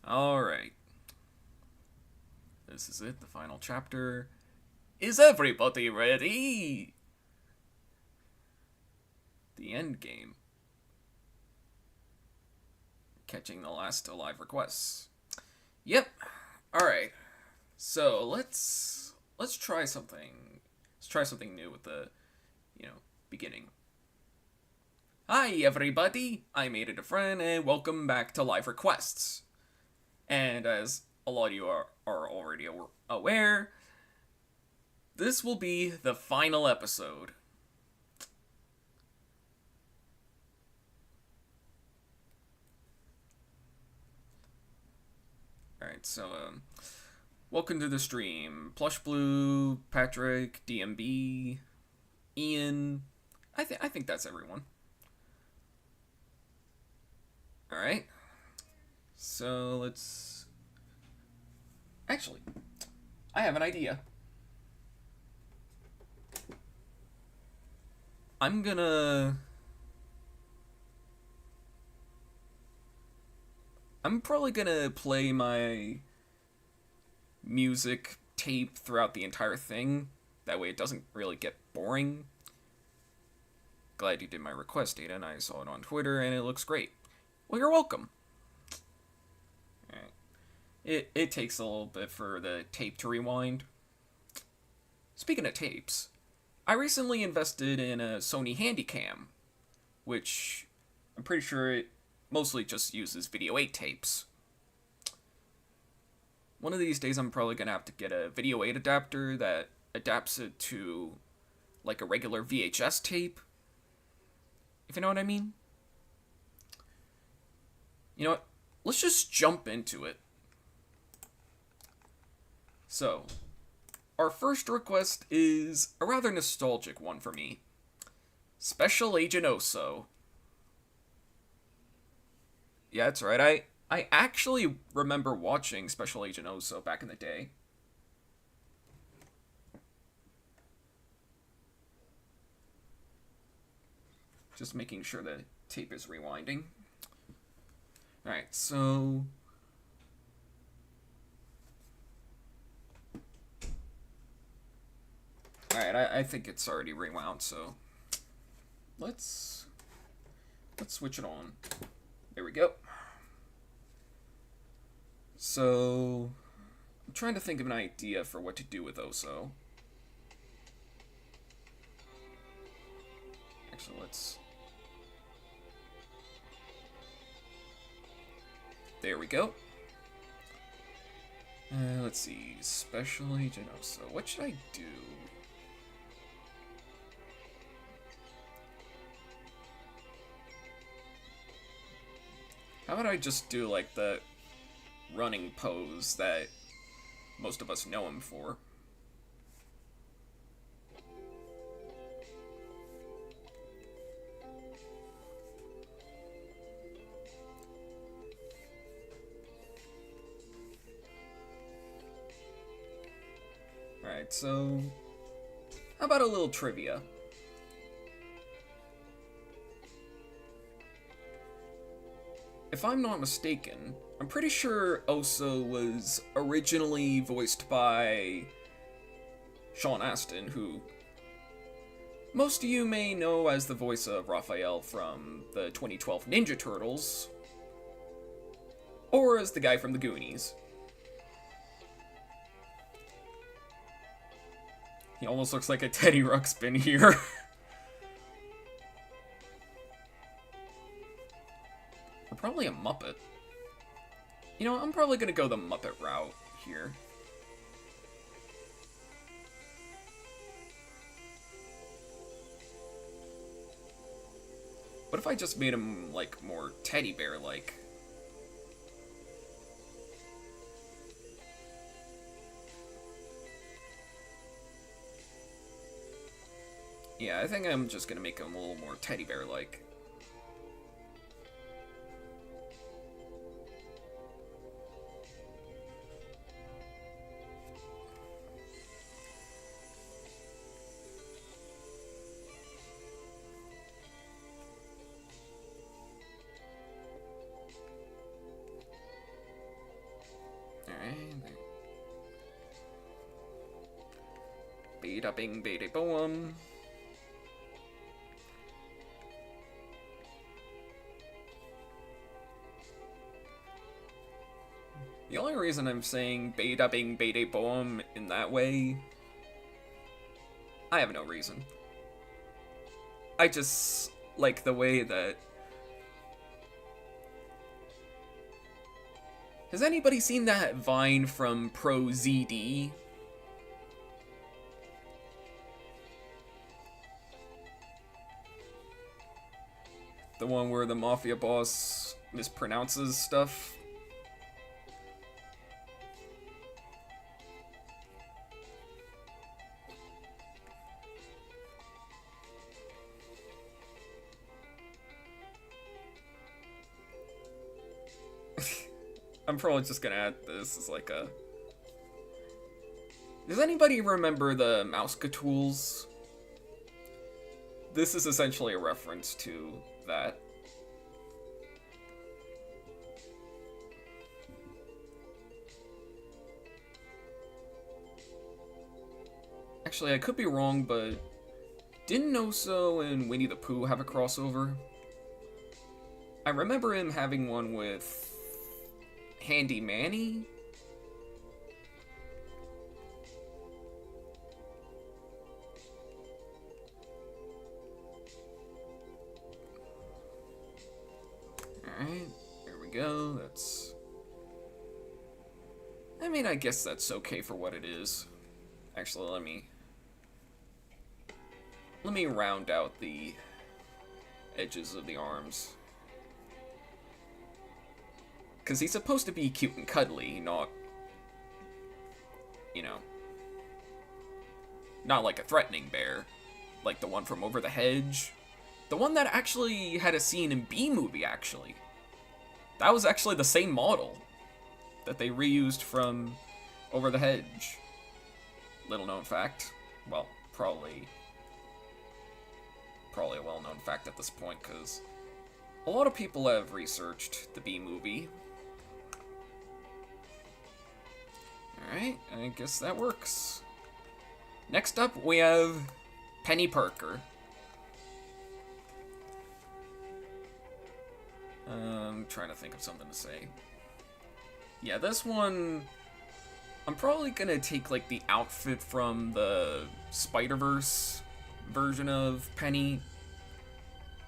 Alright. This is it, the final chapter. Is everybody ready? The end game. Catching the last alive requests. Yep. Alright. So let's try something. Let's try something new with the, beginning. Hi everybody, I'm Aidan DeFrehn and welcome back to Live Requests. And as a lot of you are already aware, this will be the final episode. Alright, so, welcome to the stream. Plush Blue, Patrick, DMB, Ian. I think that's everyone. Alright. So, let's... Actually, I have an idea. I'm probably gonna play my music tape throughout the entire thing. That way it doesn't really get boring. Glad you did my request, Aidan. I saw it on Twitter and it looks great. Well, you're welcome. Alright. It takes a little bit for the tape to rewind. Speaking of tapes, I recently invested in a Sony Handycam, which I'm pretty sure it mostly just uses video 8 tapes. One of these days I'm probably going to have to get a video 8 adapter that adapts it to like a regular VHS tape. If you know what I mean. You know what? Let's just jump into it. So, our first request is a rather nostalgic one for me. Special Agent Oso. Yeah, that's right. I actually remember watching Special Agent Oso back in the day. Just making sure the tape is rewinding. Alright, so... Alright, I think it's already rewound, so... Let's switch it on. There we go. So... I'm trying to think of an idea for what to do with Oso. Actually, let's... There we go. Let's see. Special Agent Oso. What should I do? How about I just do, like, the running pose that most of us know him for? Alright, so... How about a little trivia? If I'm not mistaken, I'm pretty sure Oso was originally voiced by Sean Astin, who most of you may know as the voice of Raphael from the 2012 Ninja Turtles, or as the guy from the Goonies. He almost looks like a Teddy Ruxpin here. Or probably a Muppet. You know, I'm probably gonna go the Muppet route here. What if I just made him, like, more teddy bear-like? Yeah, I think I'm just gonna make him a little more teddy bear-like. Alright. Bada bing bada boom. The only reason I'm saying bada bing bada boom in that way, I have no reason. I just like the way that... Has anybody seen that Vine from Pro ZD? The one where the mafia boss mispronounces stuff? I'm probably just gonna add this as like a... Does anybody remember the Mouska tools? This is essentially a reference to that. Actually, I could be wrong, but didn't Oso and Winnie the Pooh have a crossover? I remember him having one with Handy Manny? Alright, there we go. That's... I mean, I guess that's okay for what it is. Actually, let me round out the edges of the arms. Because he's supposed to be cute and cuddly, not, you know, not like a threatening bear, like the one from Over the Hedge. The one that actually had a scene in B-Movie, actually. That was actually the same model that they reused from Over the Hedge. Little known fact. Well, probably a well-known fact at this point, because a lot of people have researched the B-Movie. Alright, I guess that works. Next up, we have Penny Parker. I'm trying to think of something to say. Yeah, this one... I'm probably gonna take, like, the outfit from the Spider-Verse version of Penny.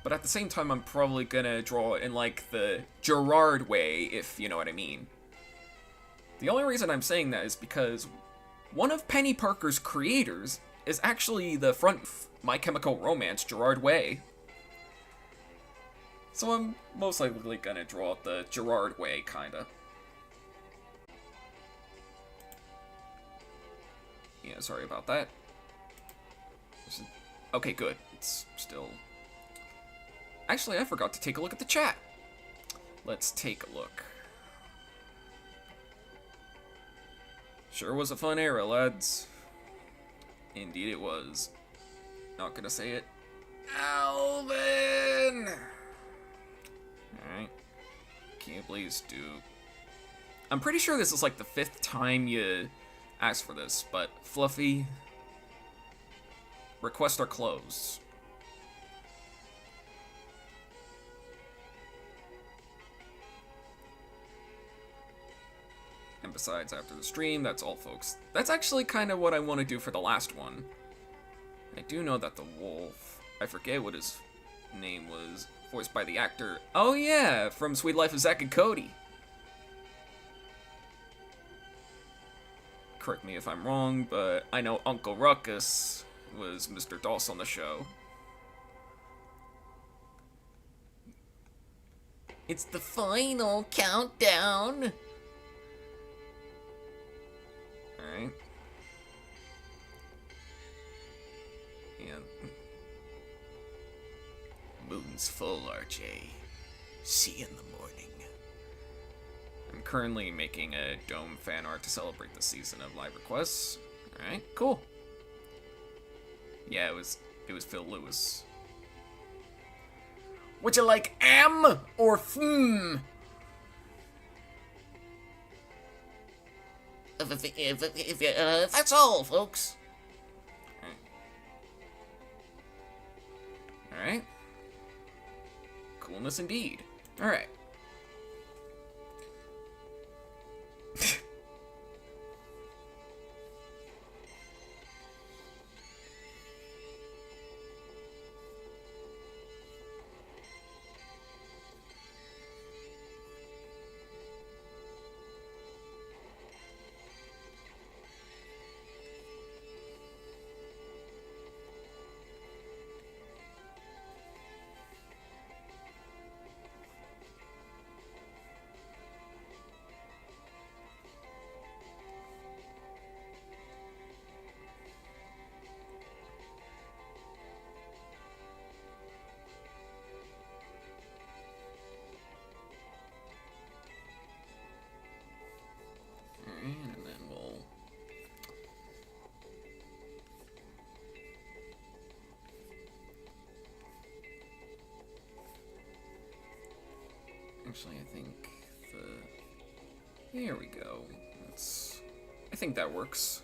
But at the same time, I'm probably gonna draw it in, like, the Gerard way, if you know what I mean. The only reason I'm saying that is because one of Penny Parker's creators is actually the front of My Chemical Romance, Gerard Way. So I'm most likely gonna draw it the Gerard way, kinda. Yeah, sorry about that. Okay, good. It's still... Actually, I forgot to take a look at the chat. Let's take a look. Sure was a fun era, lads. Indeed it was. Not gonna say it. Alvin! Alright. Can you please do... I'm pretty sure this is like the 5th time you asked for this, but Fluffy... Requests are closed. And besides, after the stream, that's all, folks. That's actually kind of what I want to do for the last one. I do know that the wolf, I forget what his name was, voiced by the actor. Oh yeah, from Sweet Life of Zack and Cody. Correct me if I'm wrong, but I know Uncle Ruckus was Mr. Doss on the show. It's the final countdown. Alright. Yeah. Moon's full, RJ. See you in the morning. I'm currently making a Dome fan art to celebrate the season of live requests. Alright, cool. Yeah, it was Phil Lewis. Would you like M or That's all, folks. Alright. Coolness indeed. Alright. And then we'll... Actually, I think the... There we go. That's... I think that works.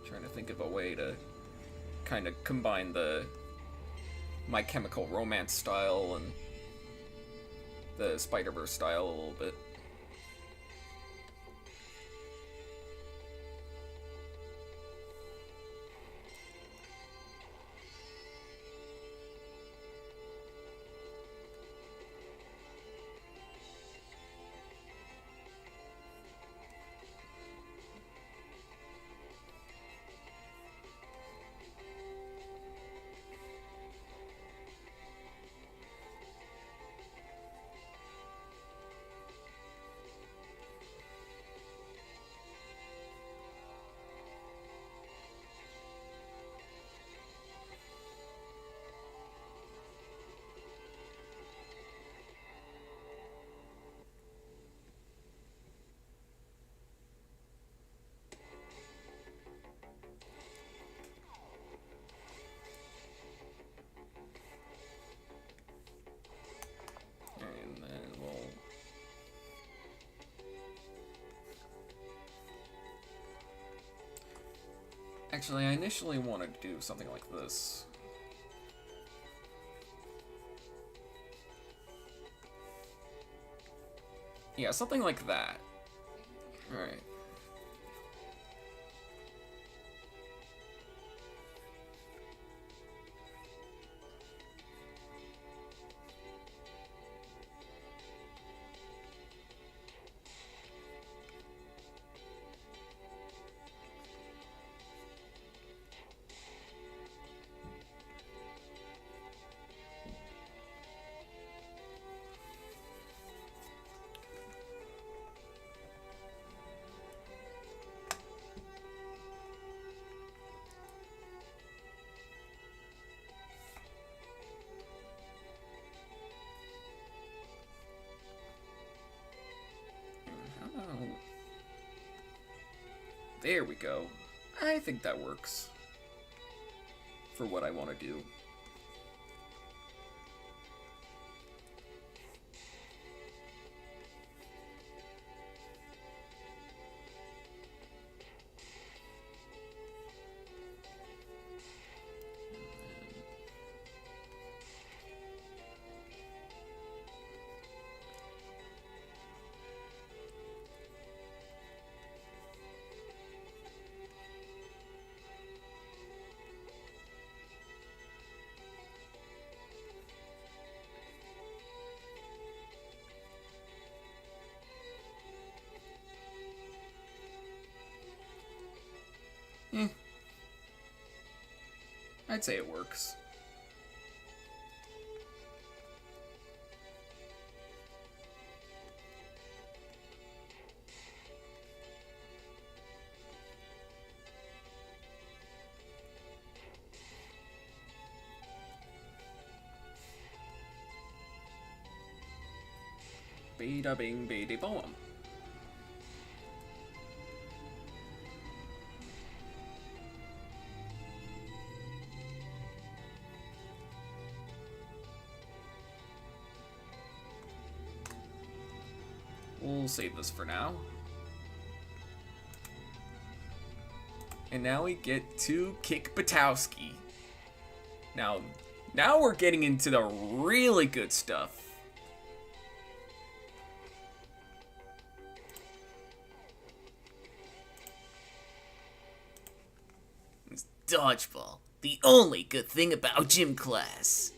Trying to think of a way to kind of combine the My Chemical Romance style and the Spider-Verse style a little bit. And then we'll... Actually, I initially wanted to do something like this. Yeah, something like that. Alright. Oh. There we go. I think that works for what I want to do. I'd say it works. Bada bing, bada boom. We'll save this for now. And now we get to Kick Batowski. Now we're getting into the really good stuff. Dodgeball. The only good thing about gym class.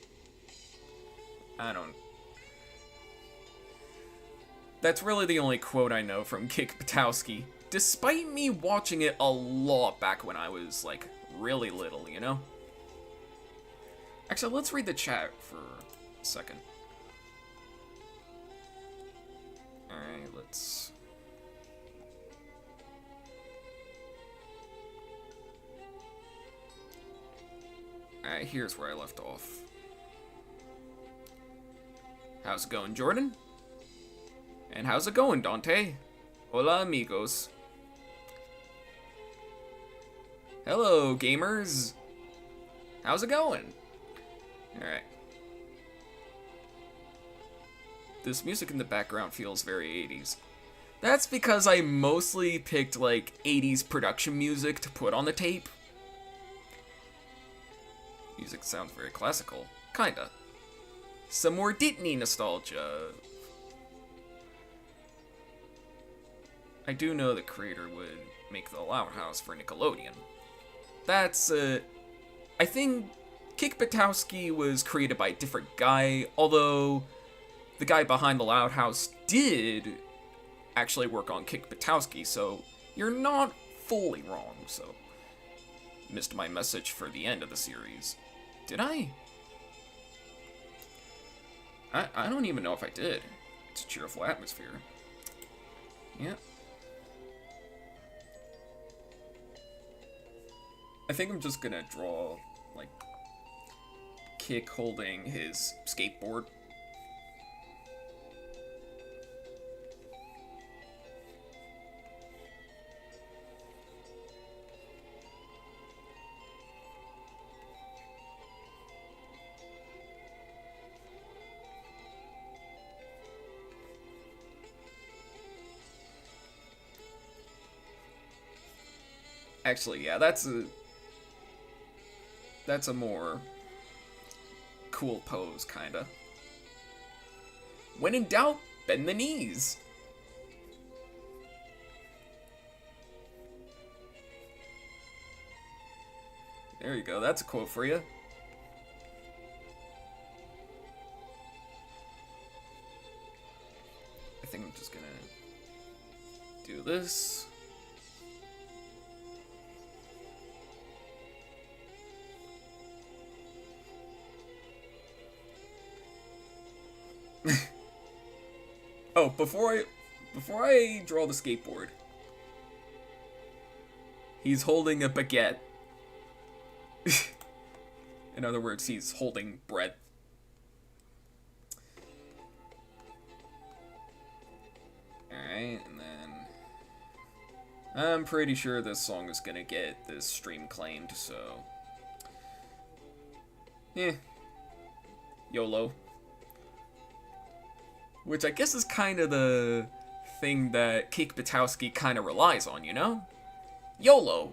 That's really the only quote I know from Kick Batowski, despite me watching it a lot back when I was, like, really little, you know? Actually, let's read the chat for a second. Alright, let's... Alright, here's where I left off. How's it going, Jordan? And how's it going, Dante? Hola, amigos. Hello, gamers. How's it going? Alright. This music in the background feels very 80s. That's because I mostly picked, like, 80s production music to put on the tape. Music sounds very classical. Kinda. Some more Disney nostalgia. I do know the creator would make the Loud House for Nickelodeon. That's, I think Kick Batowski was created by a different guy, although the guy behind the Loud House did actually work on Kick Batowski, so you're not fully wrong, so... Missed my message for the end of the series. Did I? I don't even know if I did. It's a cheerful atmosphere. Yeah. I think I'm just gonna draw, like, Kick holding his skateboard. Actually, yeah, that's a more cool pose, kinda. When in doubt, bend the knees. There you go, that's a quote for you. I think I'm just gonna do this. Oh, before I draw the skateboard, he's holding a baguette. In other words, he's holding bread. Alright, and then... I'm pretty sure this song is gonna get this stream claimed, so... YOLO. Which I guess is kind of the thing that Kick Batowski kind of relies on, you know? YOLO.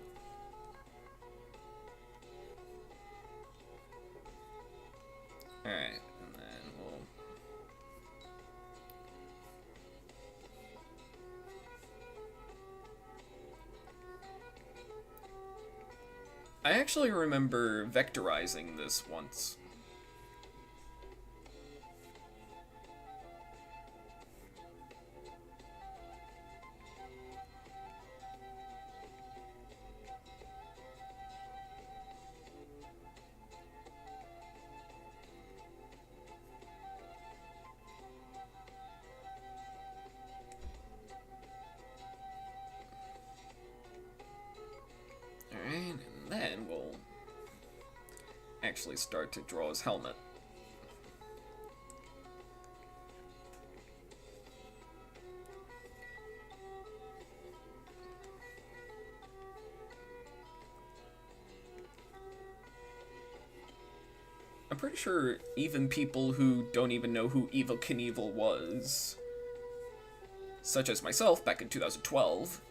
Alright, and then we'll... I actually remember vectorizing this once. then we'll actually start to draw his helmet. I'm pretty sure even people who don't even know who Evel Knievel was, such as myself back in 2012,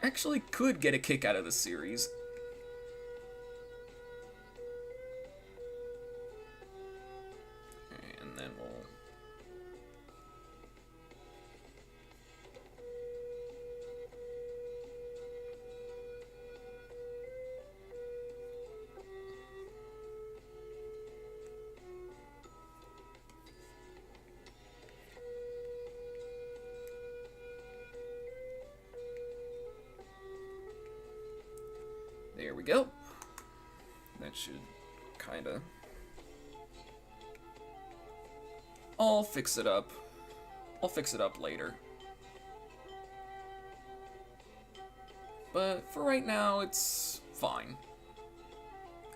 actually could get a kick out of this series. And then we'll... There we go. That should kinda... I'll fix it up. I'll fix it up later. But for right now, it's fine.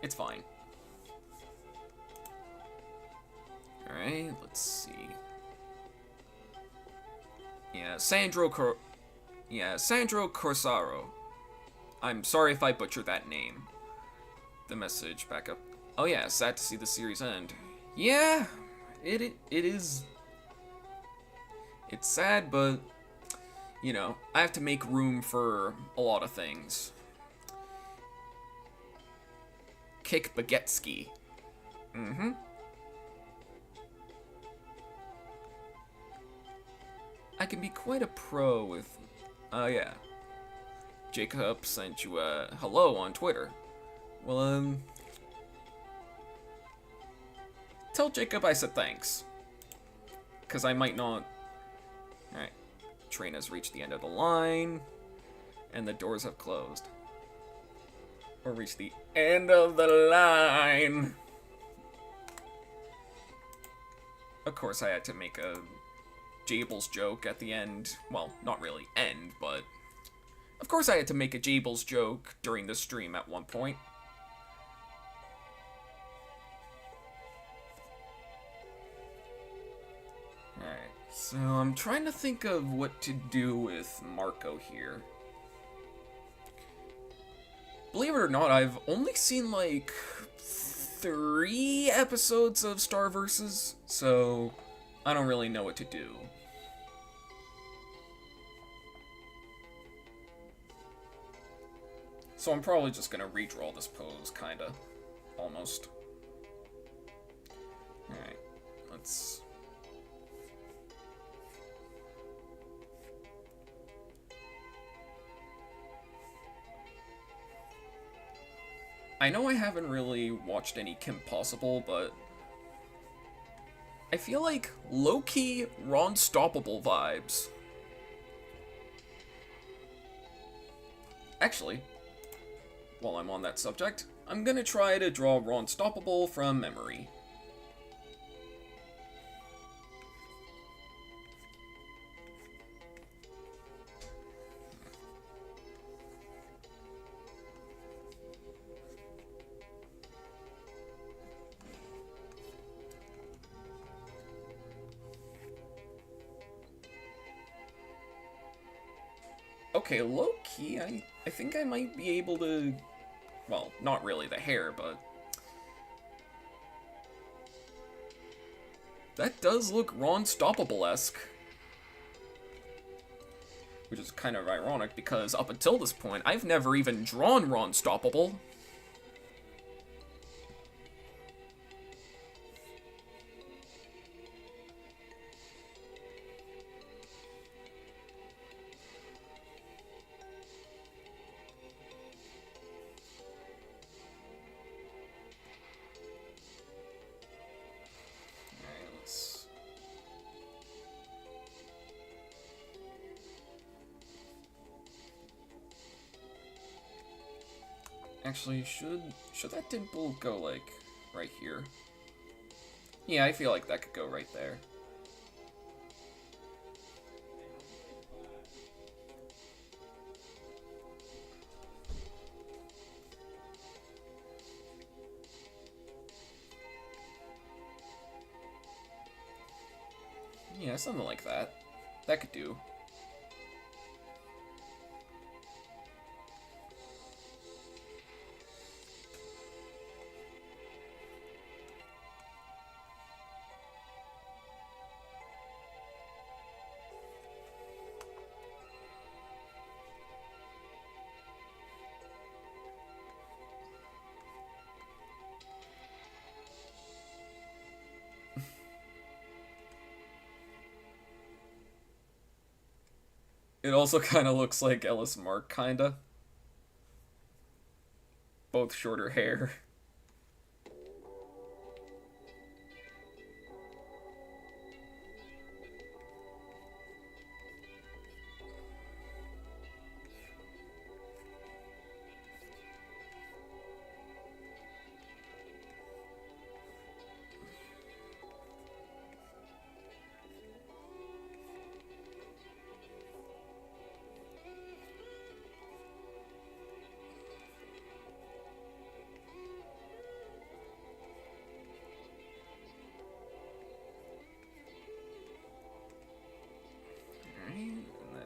It's fine. Alright, let's see. Yeah, Sandro Corsaro. I'm sorry if I butchered that name. The message back up. Oh yeah, sad to see the series end. Yeah, it is. It's sad, but you know, I have to make room for a lot of things. Kick Bagetski. Mm-hmm. I can be quite a pro with... Oh yeah. Jacob sent you a hello on Twitter. Well, tell Jacob I said thanks. Because I might not... Alright. Train has reached the end of the line. And the doors have closed. Or reached the end of the line. Of course I had to make a Jables joke at the end. Well, not really end, but... Of course I had to make a Jables joke during the stream at one point. Alright, so I'm trying to think of what to do with Marco here. Believe it or not, I've only seen like 3 episodes of Star Versus, so I don't really know what to do. So I'm probably just gonna redraw this pose, kinda. Almost. Alright, let's... I know I haven't really watched any Kim Possible, but... I feel like low-key Ron Stoppable vibes. Actually... While I'm on that subject, I'm gonna try to draw Ron Stoppable from memory. Okay, low-key, I think I might be able to... Well, not really the hair, but... That does look Ron Stoppable-esque. Which is kind of ironic, because up until this point, I've never even drawn Ron Stoppable. Actually, should that dimple go, like, right here? Yeah, I feel like that could go right there. Yeah, something like that. That could do. It also kind of looks like Ellis Mark, kinda. Both shorter hair. Alright, and then...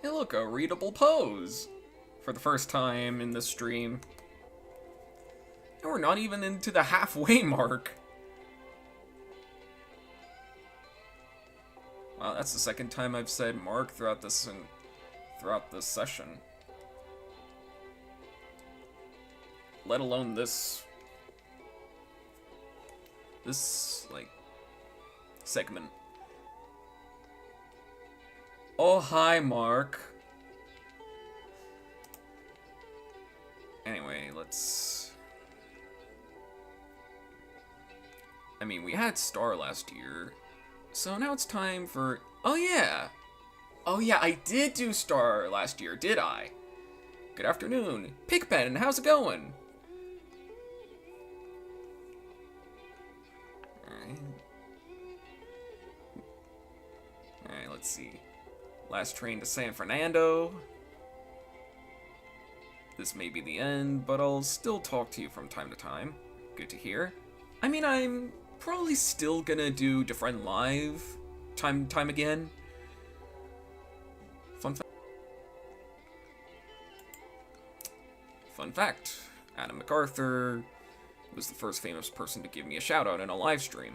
Hey look, a readable pose! For the first time in this stream. And we're not even into the halfway mark. Wow, that's the second time I've said mark throughout this session. Let alone this like segment. Oh, hi, Mark. Anyway, let's... I mean, we had Star last year, so now it's time for... Oh, yeah! Oh, yeah, I did do Star last year, did I? Good afternoon. Pigpen, how's it going? Alright, let's see. Last train to San Fernando. This may be the end, but I'll still talk to you from time to time. Good to hear. I mean, I'm probably still gonna do DeFrehn live time again. Fun fact, Adam MacArthur was the first famous person to give me a shout out in a live stream.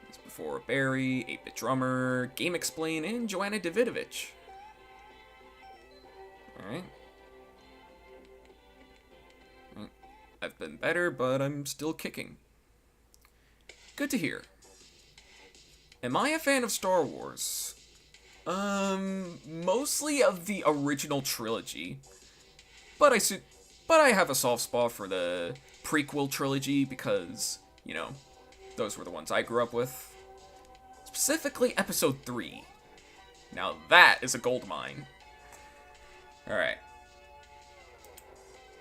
It's before Barry, 8-Bit Drummer, Game Explain, and Joanna Davidovich. Alright. I've been better, but I'm still kicking. Good to hear. Am I a fan of Star Wars? Mostly of the original trilogy. But I have a soft spot for the prequel trilogy because, you know, those were the ones I grew up with. Specifically Episode 3. Now that is a goldmine. Alright.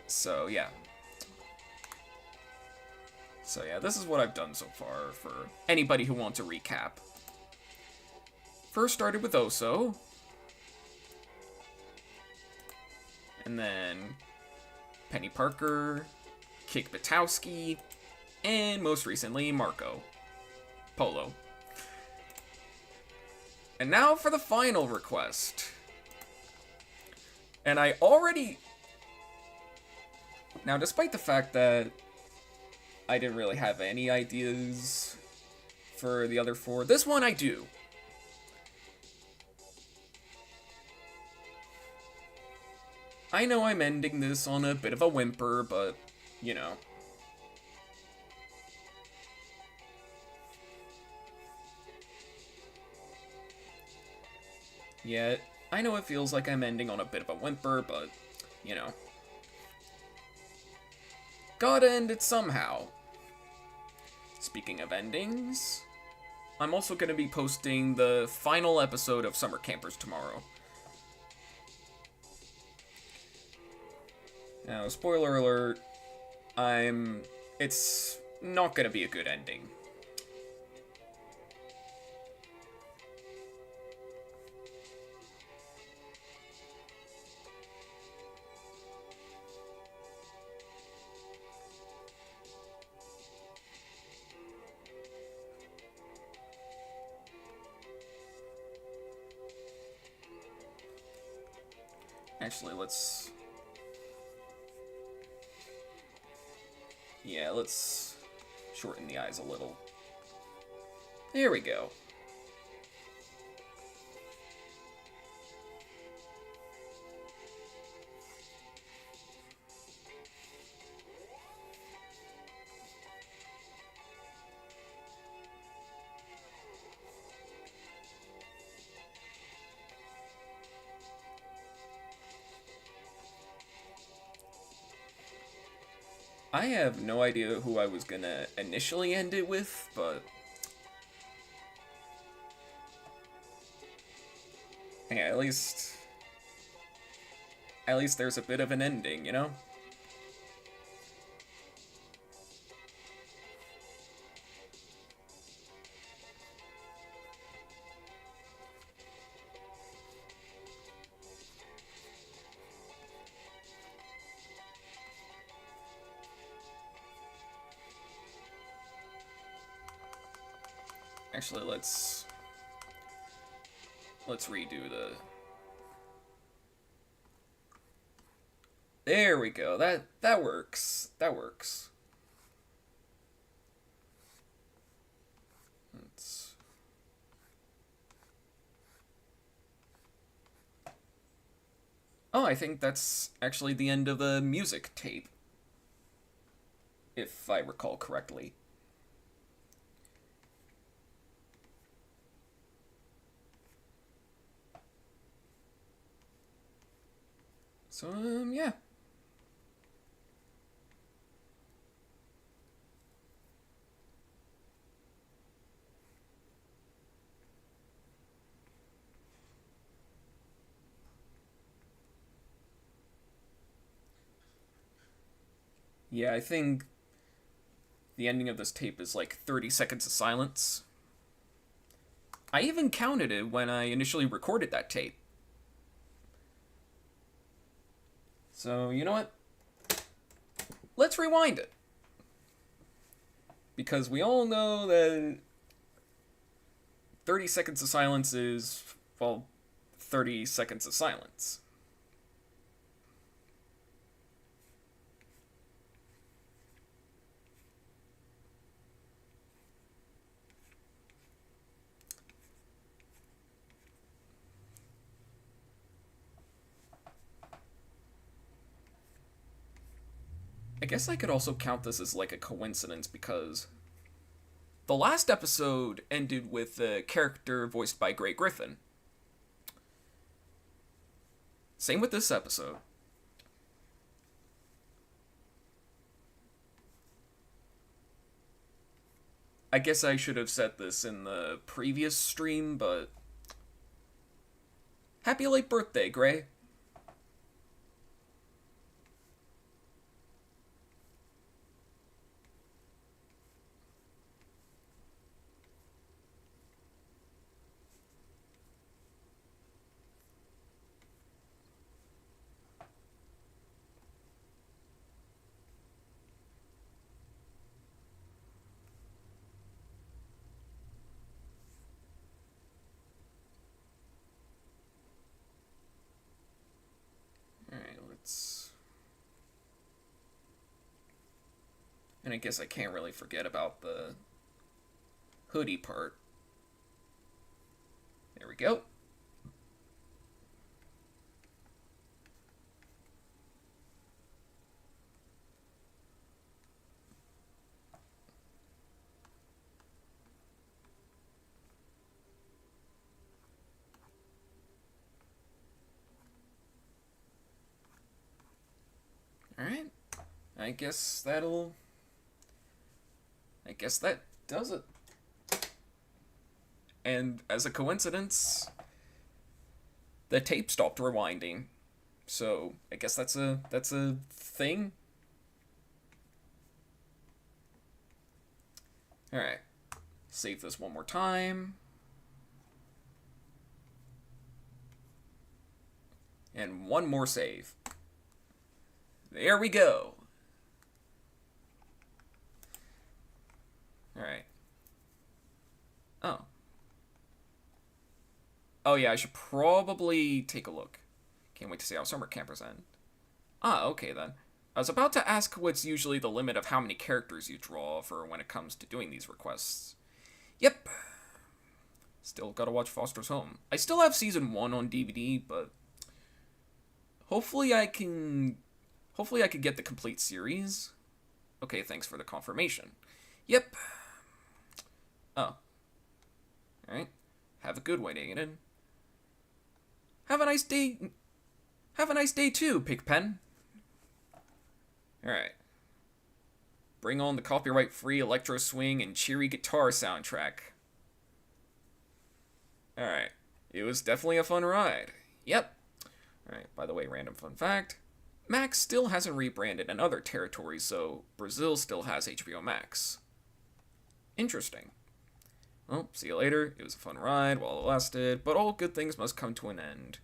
So, yeah. This is what I've done so far for anybody who wants a recap. First started with Oso. And then Penny Parker, Kik Batowski, and most recently Marco Polo. And now for the final request. And I already... Now, despite the fact that I didn't really have any ideas for the other four, this one I do. I know I'm ending this on a bit of a whimper, but, you know. Yeah, I know it feels like I'm ending on a bit of a whimper, but, you know. Gotta end it somehow. Speaking of endings, I'm also going to be posting the final episode of Summer Campers tomorrow. Now, spoiler alert, it's not going to be a good ending. Actually, let's... Yeah, let's shorten the eyes a little. There we go. I have no idea who I was gonna initially end it with, but... Yeah, at least... At least there's a bit of an ending, you know? Actually, let's redo the... There we go. That works. That works. Let's... Oh, I think that's actually the end of the music tape. If I recall correctly. So, yeah. Yeah, I think the ending of this tape is like 30 seconds of silence. I even counted it when I initially recorded that tape. So, you know what? Let's rewind it. Because we all know that 30 seconds of silence is, well, 30 seconds of silence. I guess I could also count this as like a coincidence because the last episode ended with a character voiced by Grey Griffin. Same with this episode. I guess I should have said this in the previous stream, but... Happy late birthday, Grey. Alright, let's... And I guess I can't really forget about the hoodie part. There we go. Alright. I guess that does it. And as a coincidence, the tape stopped rewinding. So I guess that's a thing. Alright. Save this one more time. And one more save. There we go. Alright. Oh. Oh yeah, I should probably take a look. Can't wait to see how summer campers end. Ah, okay then. I was about to ask what's usually the limit of how many characters you draw for when it comes to doing these requests. Yep. Still gotta watch Foster's Home. I still have season 1 on DVD, but hopefully I can get the complete series. Okay, thanks for the confirmation. Yep. Oh. Alright. Have a good one, Aidan. Have a nice day. Have a nice day too, Pigpen. Alright. Bring on the copyright-free electro swing and cheery guitar soundtrack. Alright. It was definitely a fun ride. Yep. Alright, by the way, random fun fact. Max still hasn't rebranded in other territories, so Brazil still has HBO Max. Interesting. Well, see you later. It was a fun ride while it lasted, but all good things must come to an end.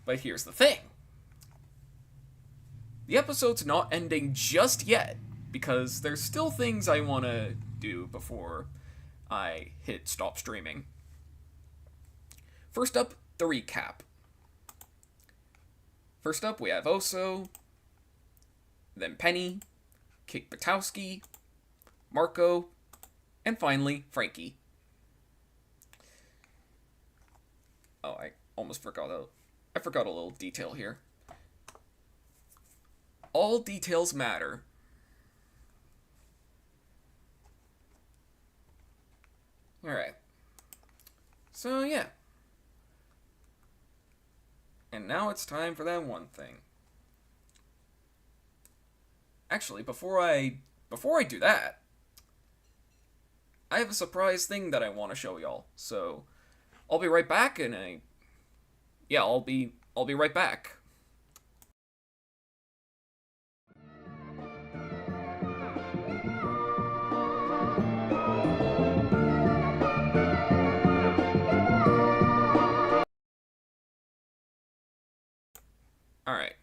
But here's the thing. The episode's not ending just yet, because there's still things I want to do before I hit stop streaming. First up, the recap. First up, we have Oso, then Penny, Kate Batowski, Marco, and finally, Frankie. Oh, I almost forgot I forgot a little detail here. All details matter. Alright. So, yeah. And now it's time for that one thing. Actually, before I do that, I have a surprise thing that I want to show y'all. So, I'll be right back, and I'll be right back. Alright.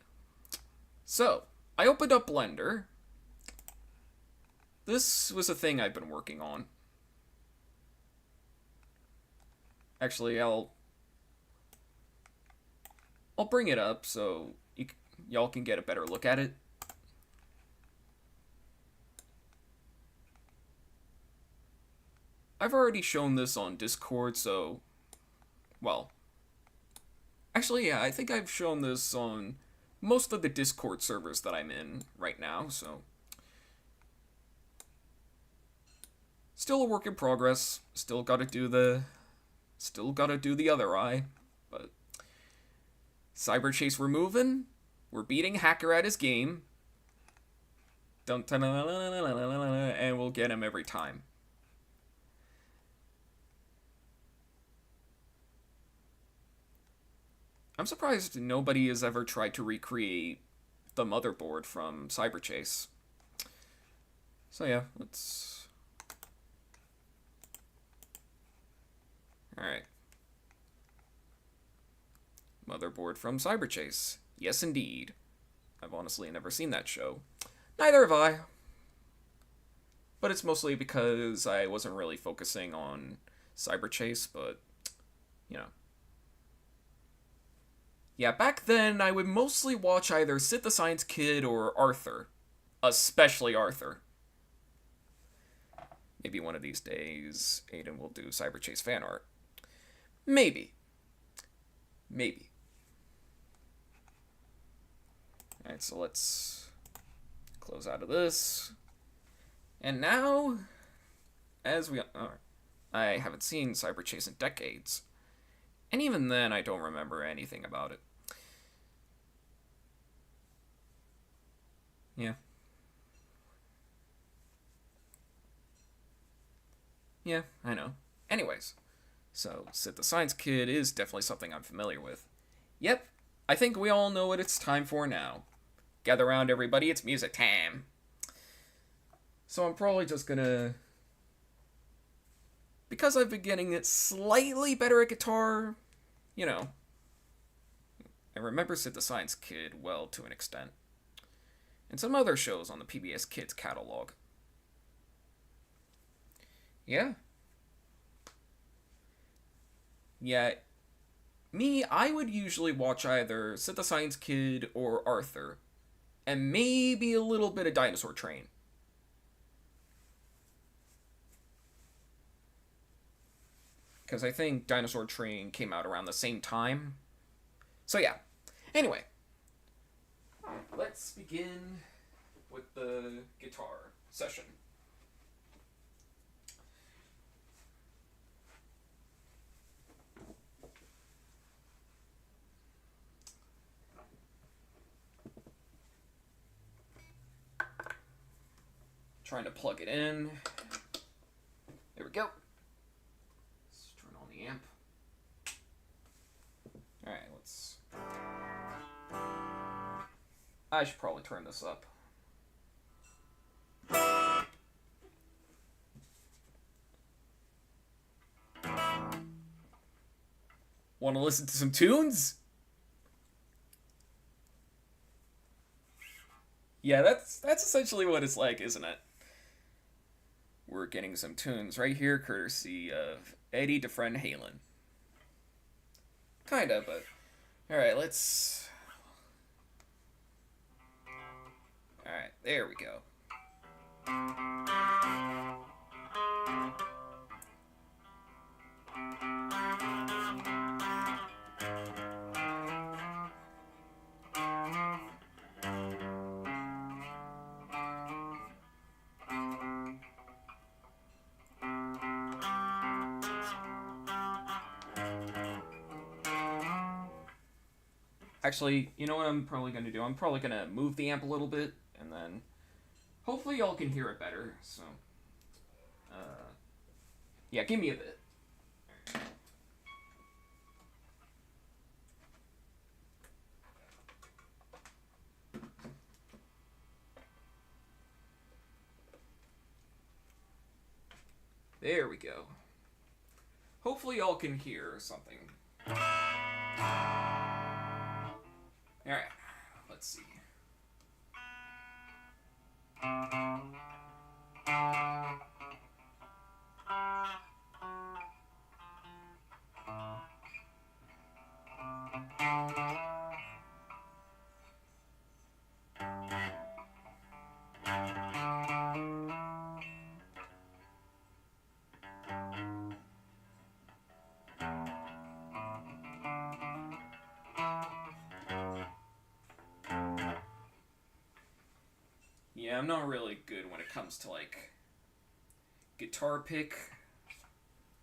So, I opened up Blender. This was a thing I've been working on. Actually, I'll bring it up so y'all can get a better look at it. I've already shown this on Discord, so, well, actually, yeah, I think I've shown this on most of the Discord servers that I'm in right now, so. Still a work in progress. Still gotta do the other eye, but Cyber Chase we're moving. We're beating Hacker at his game. And we'll get him every time. I'm surprised nobody has ever tried to recreate the motherboard from Cyber Chase. So yeah, let's... Alright. Motherboard from Cyber Chase. Yes, indeed. I've honestly never seen that show. Neither have I. But it's mostly because I wasn't really focusing on Cyber Chase, but, you know. Yeah, back then, I would mostly watch either Sid the Science Kid or Arthur. Especially Arthur. Maybe one of these days, Aidan will do Cyber Chase fan art. Maybe. Maybe. Alright, so let's close out of this. And now, I haven't seen Cyber Chase in decades. And even then, I don't remember anything about it. Yeah. Yeah, I know. Anyways, so Sid the Science Kid is definitely something I'm familiar with. Yep, I think we all know what it's time for now. Gather around, everybody, it's music time. So I'm probably just gonna... Because I've been getting it slightly better at guitar, you know. I remember Sid the Science Kid well to an extent. And some other shows on the PBS Kids catalog. Yeah. Yeah, me, I would usually watch either Sid the Science Kid or Arthur, and maybe a little bit of Dinosaur Train. Because I think Dinosaur Train came out around the same time. So yeah. Anyway, let's begin with the guitar session. Trying to plug it in. There we go. Let's turn on the amp. Alright, let's... I should probably turn this up. Want to listen to some tunes? Yeah, that's essentially what it's like, isn't it? We're getting some tunes right here, courtesy of Eddie DeFrehn Halen. Kinda, but alright, let's... Alright, there we go. Actually, you know what I'm probably going to do? I'm probably going to move the amp a little bit, and then hopefully y'all can hear it better. So, yeah, give me a bit. There we go. Hopefully y'all can hear something. Alright, let's see. Yeah, I'm not really good when it comes to, like, guitar pick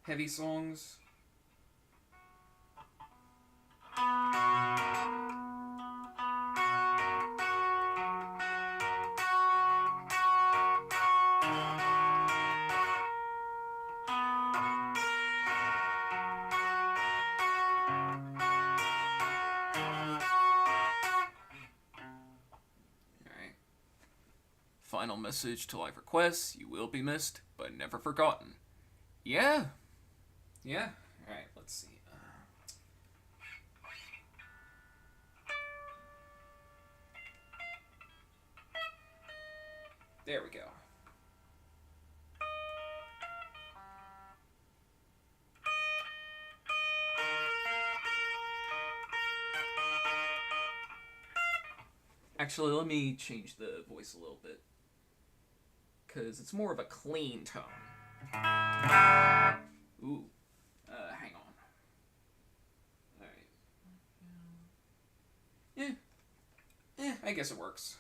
heavy songs. Alright. Final message to live requests. You will be missed, but never forgotten. Yeah. Yeah. Alright, let's see. There we go. Actually, let me change the voice a little bit. Because it's more of a clean tone. Ooh. Hang on. Alright. I guess it works.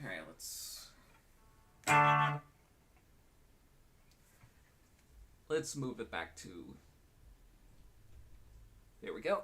Alright, let's move it back to... There we go.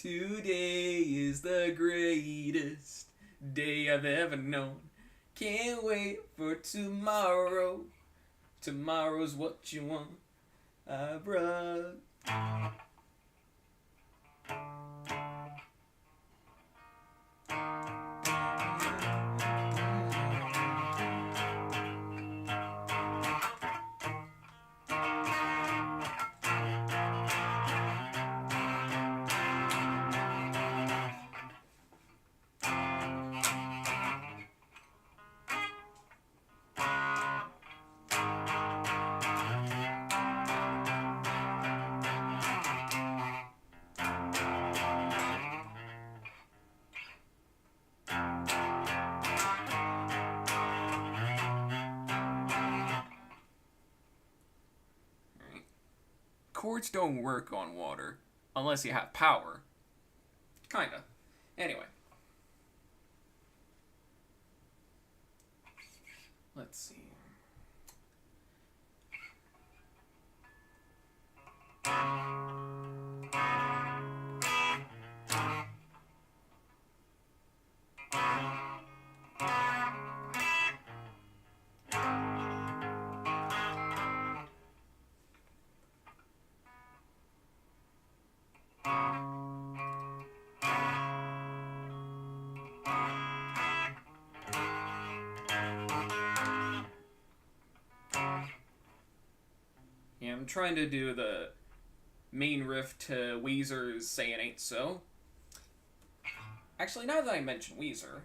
Today is the greatest day I've ever known. Can't wait for tomorrow. Tomorrow's what you want. I brought. Chords don't work on water unless you have power. Kinda. Anyway. Let's see. Yeah, I'm trying to do the main riff to Weezer's Say It Ain't So. Actually, now that I mention Weezer,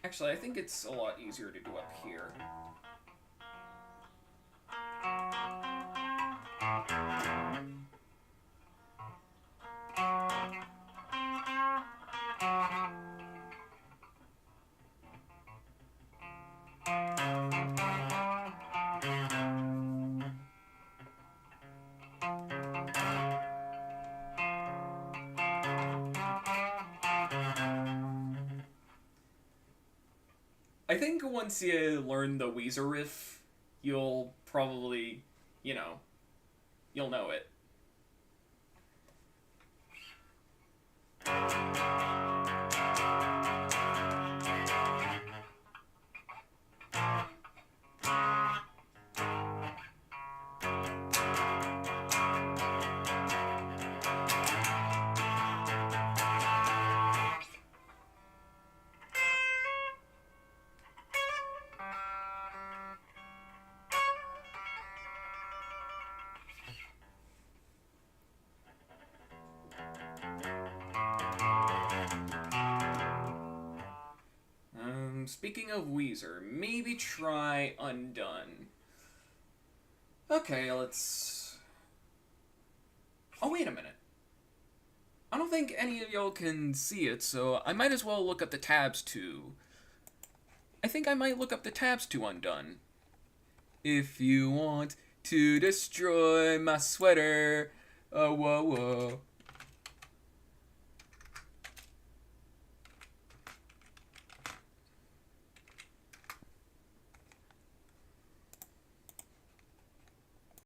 actually, I think it's a lot easier to do up here. I think once you learn the Weezer riff, you'll probably, you'll know it. Speaking of Weezer, maybe try Undone. Okay, let's... Oh, wait a minute. I don't think any of y'all can see it, so I might as well look up the tabs to... I think I might look up the tabs to Undone. If you want to destroy my sweater, oh, whoa, whoa.